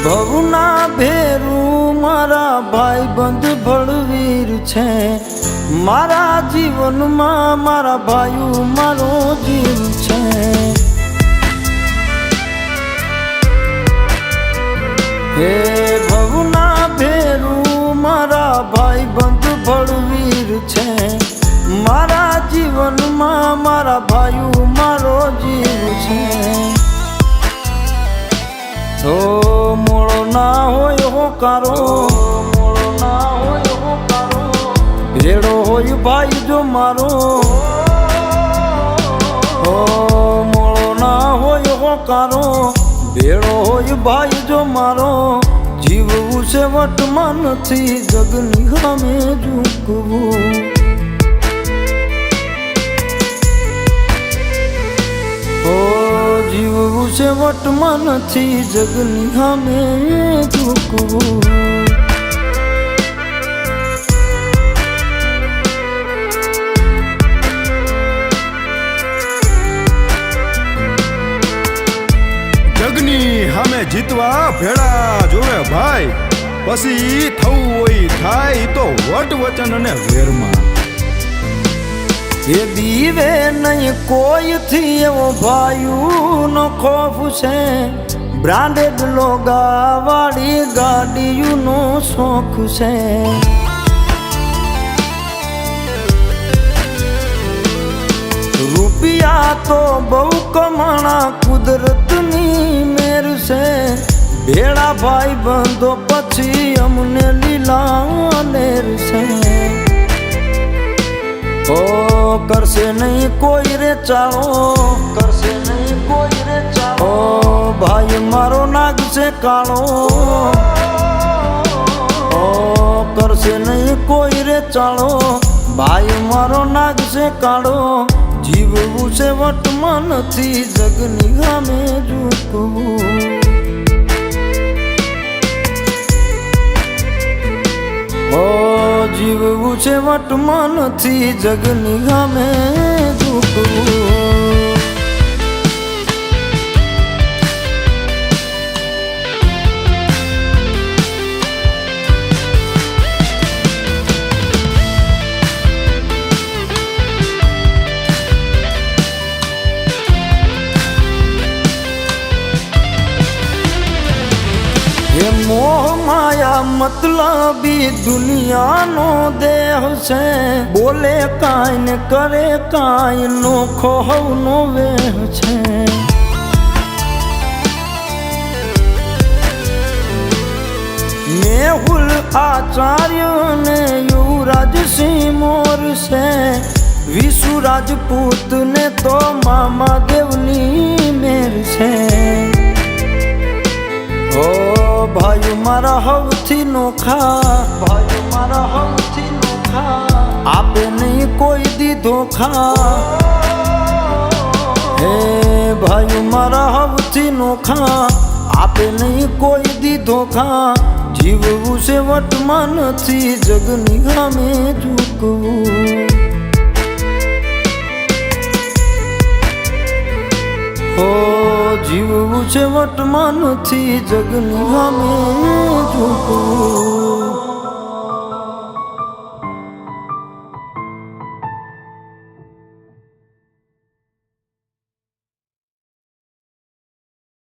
ભવના ભેરું મારા ભાઈ બંધ ભળવીર છે, મારા જીવનમાં મારા ભાઈ મારો જીવ છે। હે ભવના ભેરું મારા ભાઈ બંધ ભળવીર છે, મારા જીવનમાં મારા ભાઈ મારો જીવ છે। તો મોળો ના હોય હોકારો, મોળો ના હોય હોકારો, ભેડો હોય ભાઈ જો મારો। ઓ મોળો ના હોય હોકારો, ભેડો હોય ભાઈ જો મારો। જીવવું છે વટમાં નથી, જગની સામે ઝૂકવું। જીવવું છે વટમાં નથી, જગની સામે ઝૂકવું। જગની સામે જીતવા ભેળા જોવે ભાઈ, પછી થવું હોય થાય તો વટ વચન અને વેરમાં। એ દીવે નહીં કોઈથી એવો ભાઈનો ખોફ છે, બ્રાન્ડેડ લોગાવાળી ગાડીઓનો શોખ છે। રૂપિયા તો બહુ કમાણા કુદરતની મેર છે, ભેળા ભાઈ બંધો પછી અમને લીલા નેર છે। ઓ કરશે નહીં કોઈ રે ચાળો, કરશે નહીં કોઈ રે ચાળો, ઓ ભાઈ મારો નાગ છે કાળો। ઓ કરશે નહીં કોઈ રે ચાળો, ભાઈ મારો નાગ છે કાળો। જીવવું છે વટમાં નથી, જગની સામે ઝૂકવું। ઓ જીવવું છે વટમાં નથી, જગની સામે ઝૂકવું। એ મોહ માયા મતલબી દુનિયાનો દેહ છે, બોલે કાંઈ ને કરે કાંઈ, નોખો હવનો વેહ છે। મેહુલ આચાર્ય ને યુવરાજ સિંહ મોર છે, વિશુ રાજપૂત ને તો મામા દેવની મેર છે। ઓ ભાઈ મારા હવથી નોખા, ભાઈ મારા હવથી નોખા, આપે નહીં કોઈ દી ધોખા। હે ભાઈ મારા હવથી નોખા, આપે નહીં કોઈ દી ધોખા। જીવવું છે વટમાં નથી, જગની સામે ઝૂકવું। જીવવું છે વટમાં નથી, જગની સામે ઝૂકવું।